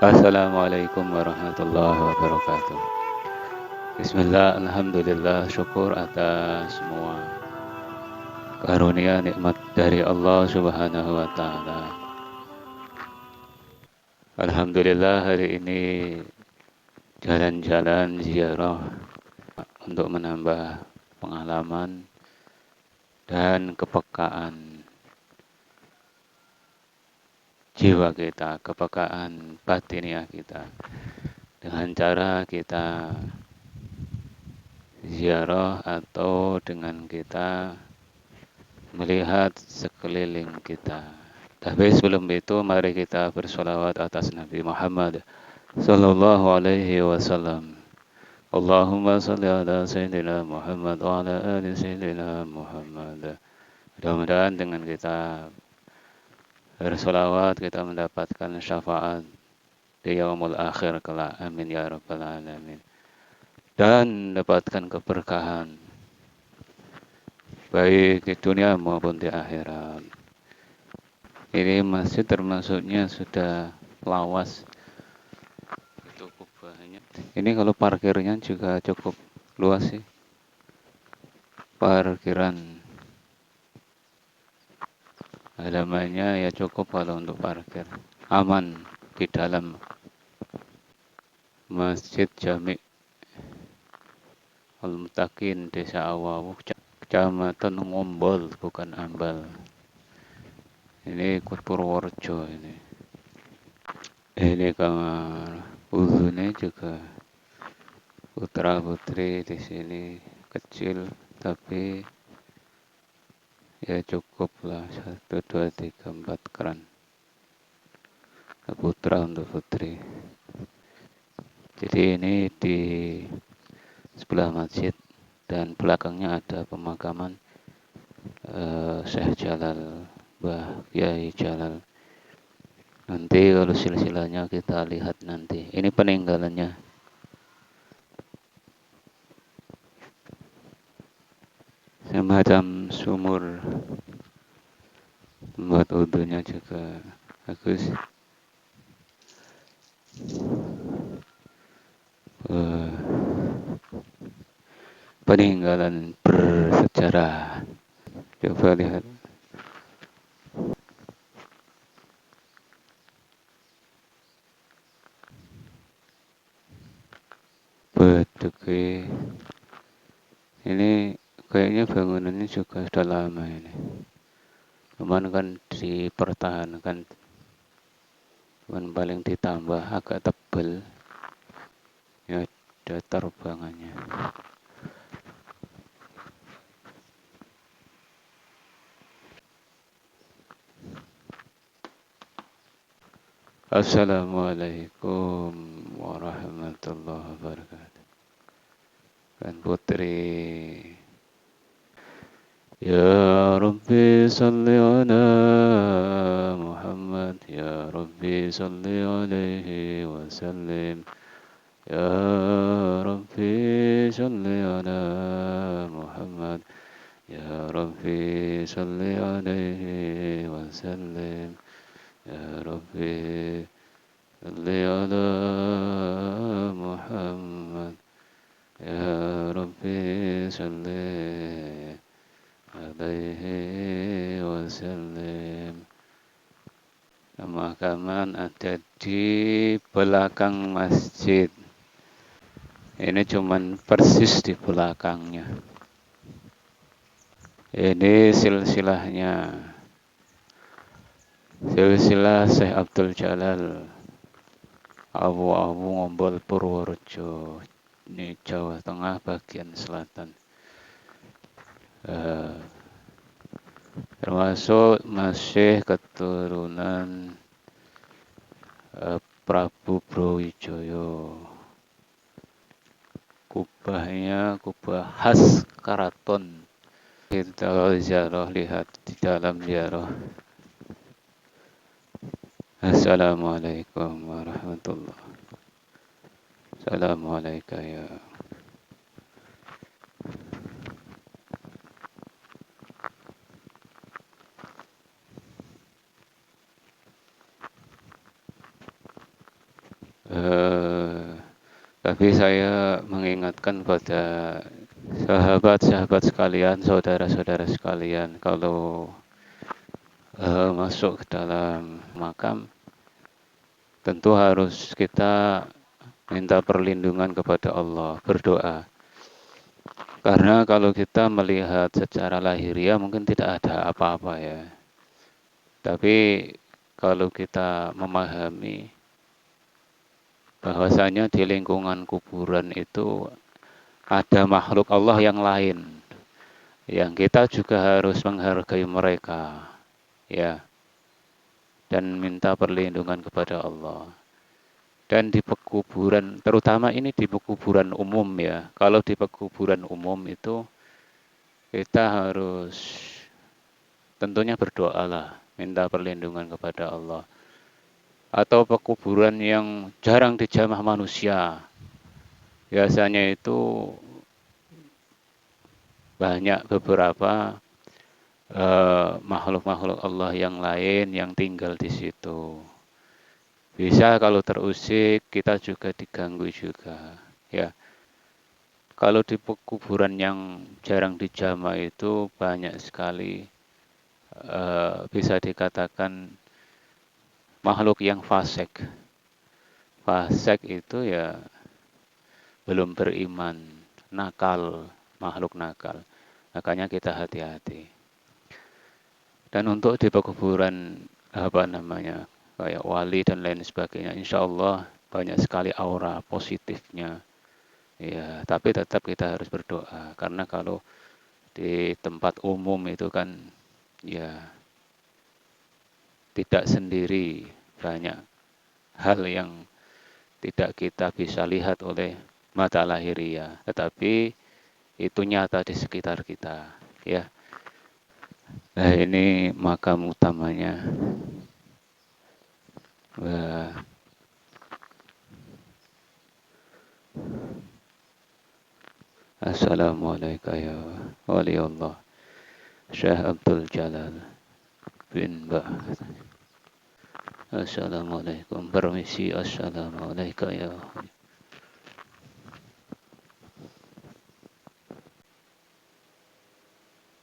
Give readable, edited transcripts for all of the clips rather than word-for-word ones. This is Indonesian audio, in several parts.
Assalamualaikum warahmatullahi wabarakatuh. Bismillah, alhamdulillah, syukur atas semua karunia nikmat dari Allah Subhanahu wa taala. Alhamdulillah hari ini jalan-jalan ziarah untuk menambah pengalaman dan kepekaan jiwa kita, kepekaan batiniah kita. Dengan cara kita ziarah atau dengan kita melihat sekeliling kita. Tapi sebelum itu mari kita bersolawat atas Nabi Muhammad sallallahu alaihi wasallam. Allahumma salli ala Sayyidina Muhammad wa ala ali Sayyidina Muhammad. Mudah-mudahan dengan kita bersolawat kita mendapatkan syafaat di yaumul akhir kelak. Amin ya rabbal alamin. Dan mendapatkan keberkahan baik di dunia maupun di akhirat. Ini masjid termasuknya sudah lawas. Itu kubahnya. Ini kalau parkirnya juga cukup luas sih. Parkiran halamannya ya cukup kalau untuk parkir. Aman di dalam Masjid Jami' Al-Mutakin Desa Awawuh, Kecamatan Ngombol, bukan Ambal. Ini Purworejo ini. Ini kamar wudhunya juga putra putri di sini kecil tapi ya cukup lah 1, 2, 3, 4 keran putra untuk putri. Jadi ini di sebelah masjid dan belakangnya ada pemakaman Syekh Jalal, Mbah Kiai Jalal. Nanti kalau silsilahnya kita lihat nanti. Ini peninggalannya. Semacam sumur. Tempat wudhunya juga bagus. Peninggalan bersejarah. Coba lihat. Beduki. Ini kayaknya bangunannya juga sudah lama ini. Cuman kan dipertahankan. Cuman paling ditambah agak tebal. Ya ada terbangannya. Assalamualaikum warahmatullahi wabarakatuh. Dan putri. Ya Rabbi salli ala Muhammad. Ya Rabbi salli alaihi wasallim. Ya Rabbi salli ala Muhammad. Ya Rabbi salli alaihi wasallim. Ya Rabbi salli ala Muhammad. Ya Rabbi salli alaihi wasallim. Pemakaman ada di belakang masjid. Ini cuman persis di belakangnya. Ini silsilahnya. Silsilah Syekh Abdul Jalal. Awu-awu Ngombol Purworejo. Ini Jawa Tengah bagian selatan. Termasuk masih keturunan Prabu Brawijaya. Kubahnya kubah khas karaton. Kita ziarah, lihat di dalam ziarah. Assalamualaikum warahmatullahi wabarakatuh. Assalamualaikum ya. Eh, tapi saya mengingatkan pada sahabat-sahabat sekalian, saudara-saudara sekalian, kalau masuk ke dalam makam, tentu harus kita minta perlindungan kepada Allah, berdoa. Karena kalau kita melihat secara lahiriah mungkin tidak ada apa-apa ya. Tapi kalau kita memahami bahwasanya di lingkungan kuburan itu ada makhluk Allah yang lain, yang kita juga harus menghargai mereka, ya, dan minta perlindungan kepada Allah. Dan di pekuburan, terutama ini di pekuburan umum ya. Kalau di pekuburan umum itu kita harus tentunya berdoa lah, minta perlindungan kepada Allah. Atau pekuburan yang jarang dijamah manusia, biasanya itu banyak beberapa makhluk-makhluk Allah yang lain yang tinggal di situ. Bisa kalau terusik kita juga diganggu juga, ya. Kalau di kuburan yang jarang dijamah itu banyak sekali bisa dikatakan makhluk yang fasik. Fasik itu ya belum beriman, nakal, makhluk nakal. Makanya kita hati-hati. Dan untuk di pekuburan apa namanya kayak wali dan lain sebagainya, insya Allah banyak sekali aura positifnya. Ya, tapi tetap kita harus berdoa karena kalau di tempat umum itu kan ya tidak sendiri, banyak hal yang tidak kita bisa lihat oleh mata lahiriah, tetapi itu nyata di sekitar kita, ya. Nah, ini makam utamanya. Wah, Assalamualaikum ya wali Allah Syekh Abdul Jalal bin Ba. Assalamualaikum, permisi. Assalamualaikum ya.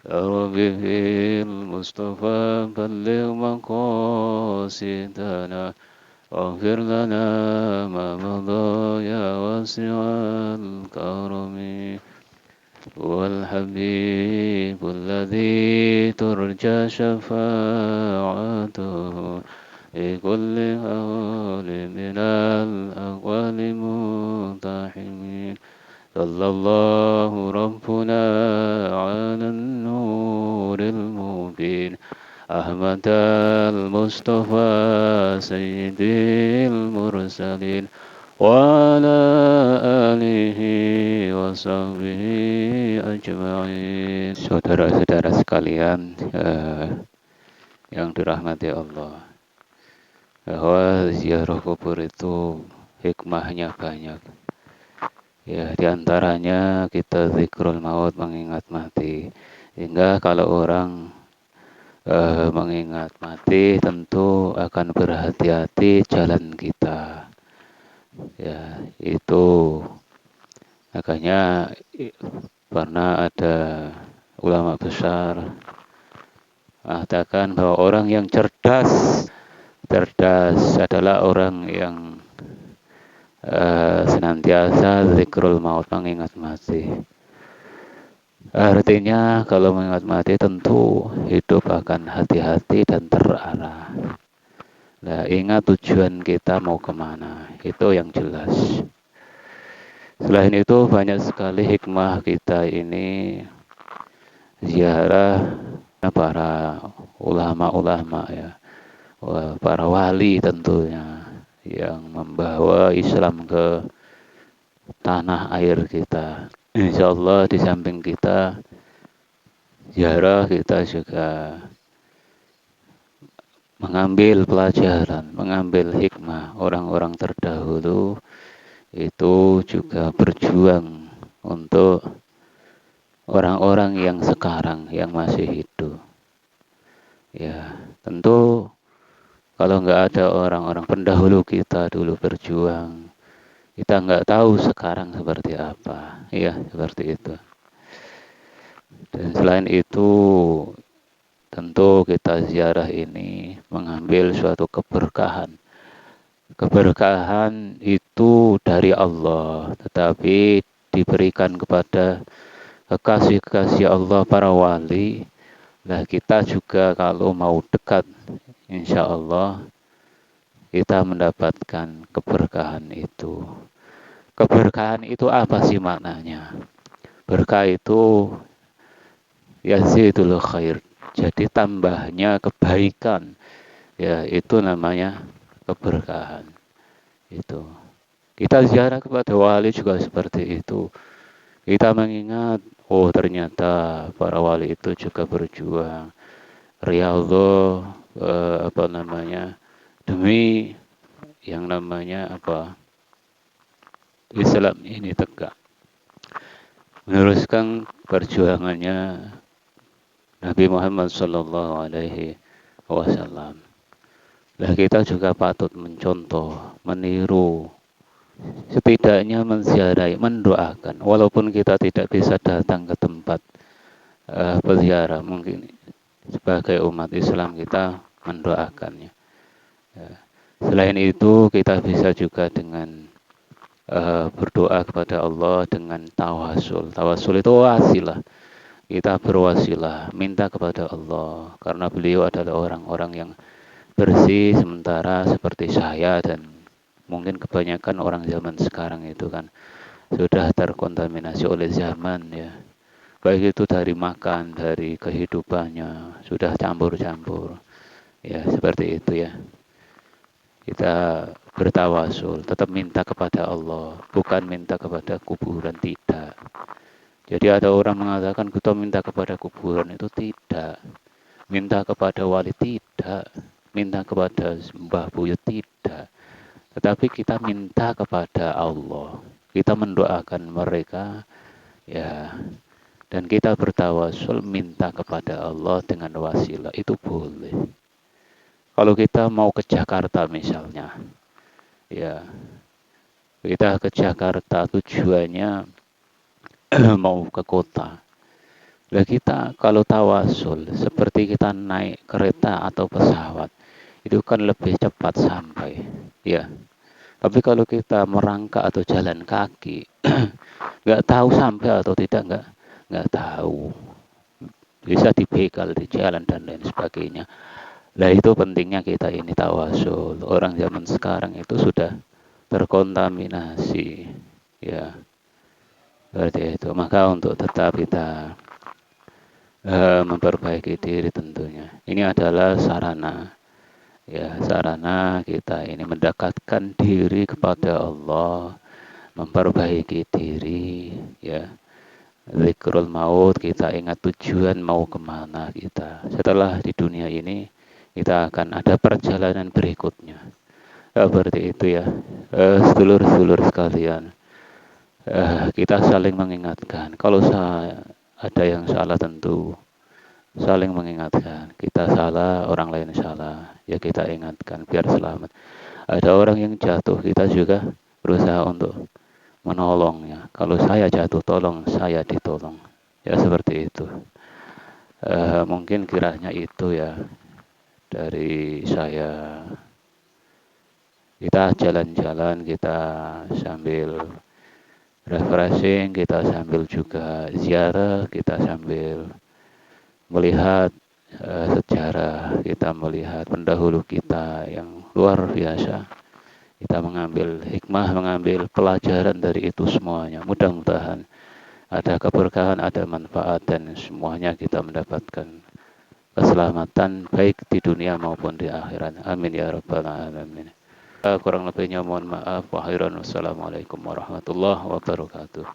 Rabbil Mustafa balligh maqasidana واغفر لنا ما مضى يا واسع الكرم والحبيب الذي ترجى شفاعته لكل هول من الأقوال مقتحمين صلى الله ربنا على النور المبين أحمد المصطفى سيد المرسلين وعلى آله وصحبه ajma'in. Saudara-saudara sekalian yang dirahmati Allah, bahwa ziarah kubur itu hikmahnya banyak. Ya, diantaranya kita zikrul maut, mengingat mati. Hingga kalau orang mengingat mati tentu akan berhati-hati jalan kita. Ya, itu makanya pernah ada ulama besar mengatakan bahwa orang yang cerdas adalah orang yang senantiasa zikrul maut, mengingat mati. Artinya kalau mengingat mati tentu hidup akan hati-hati dan terarah. Nah, ingat tujuan kita mau kemana, itu yang jelas. Selain itu banyak sekali hikmah kita ini ziarah para ulama-ulama ya, para wali tentunya yang membawa Islam ke tanah air kita. Insya Allah di samping kita ziarah, kita juga mengambil pelajaran, mengambil hikmah. Orang-orang terdahulu itu juga berjuang untuk orang-orang yang sekarang yang masih hidup. Ya, tentu Kalau nggak ada orang-orang pendahulu kita dulu berjuang, kita nggak tahu sekarang seperti apa. Iya, seperti itu. Dan selain itu, tentu kita ziarah ini mengambil suatu keberkahan. Keberkahan itu dari Allah, tetapi diberikan kepada kekasih-kekasih Allah para wali. Nah, kita juga kalau mau dekat, insya Allah kita mendapatkan keberkahan itu. Keberkahan itu apa sih maknanya? Berkah itu yazidul khair. Jadi tambahnya kebaikan. Ya, itu namanya keberkahan. Itu. Kita ziarah kepada wali juga seperti itu. Kita mengingat, oh ternyata para wali itu juga berjuang. Riyadhah apa namanya? Demi yang namanya apa? Islam ini tegak. Meneruskan perjuangannya Nabi Muhammad Sallallahu Alaihi Wasallam. Nah, kita juga patut mencontoh, meniru, setidaknya menziarahi, mendoakan. Walaupun kita tidak bisa datang ke tempat berziarah, mungkin sebagai umat Islam kita mendoakannya. Ya. Selain itu, kita bisa juga dengan berdoa kepada Allah dengan tawasul. Tawasul itu wasilah. Kita berwasilah, minta kepada Allah. Karena beliau adalah orang-orang yang bersih, sementara seperti saya dan mungkin kebanyakan orang zaman sekarang itu kan sudah terkontaminasi oleh zaman ya. Baik itu dari makan, dari kehidupannya, sudah campur-campur. Ya, seperti itu ya. Kita bertawasul, tetap minta kepada Allah, bukan minta kepada kuburan, tidak. Jadi ada orang mengatakan kita minta kepada kuburan, itu tidak. Minta kepada wali tidak, minta kepada Mbah Buyut tidak. Tetapi kita minta kepada Allah. Kita mendoakan mereka ya, dan kita bertawasul minta kepada Allah dengan wasilah, itu boleh. Kalau kita mau ke Jakarta misalnya, ya kita ke Jakarta tujuannya mau ke kota. Lah kita kalau tawasul seperti kita naik kereta atau pesawat, itu kan lebih cepat sampai, ya. Tapi kalau kita merangkak atau jalan kaki, nggak tahu sampai atau tidak, nggak tahu. Bisa dibegal di jalan dan lain sebagainya. Nah itu pentingnya kita ini tawasul. Orang zaman sekarang itu sudah terkontaminasi, ya. Seperti itu. Maka untuk tetap kita memperbaiki diri tentunya. Ini adalah sarana, ya, sarana kita ini mendekatkan diri kepada Allah, memperbaiki diri, ya. Zikrul maut, kita ingat tujuan mau kemana kita. Setelah di dunia ini, kita akan ada perjalanan berikutnya. Seperti itu ya, sedulur-sedulur sekalian. Kita saling mengingatkan. Kalau ada yang salah tentu saling mengingatkan. Kita salah, orang lain salah. Ya kita ingatkan biar selamat. Ada orang yang jatuh, kita juga berusaha untuk menolongnya. Kalau saya jatuh, tolong saya ditolong. Ya seperti itu. Mungkin kiranya itu ya dari saya. Kita jalan-jalan, kita sambil refreshing, kita sambil juga ziarah, kita sambil melihat sejarah, kita melihat pendahulu kita yang luar biasa. Kita mengambil hikmah, mengambil pelajaran dari itu semuanya. Mudah-mudahan ada keberkahan, ada manfaat, dan semuanya kita mendapatkan keselamatan baik di dunia maupun di akhirat. Amin ya rabbal alamin. Kurang lebihnya mohon maaf. Wassalamualaikum warahmatullahi wabarakatuh.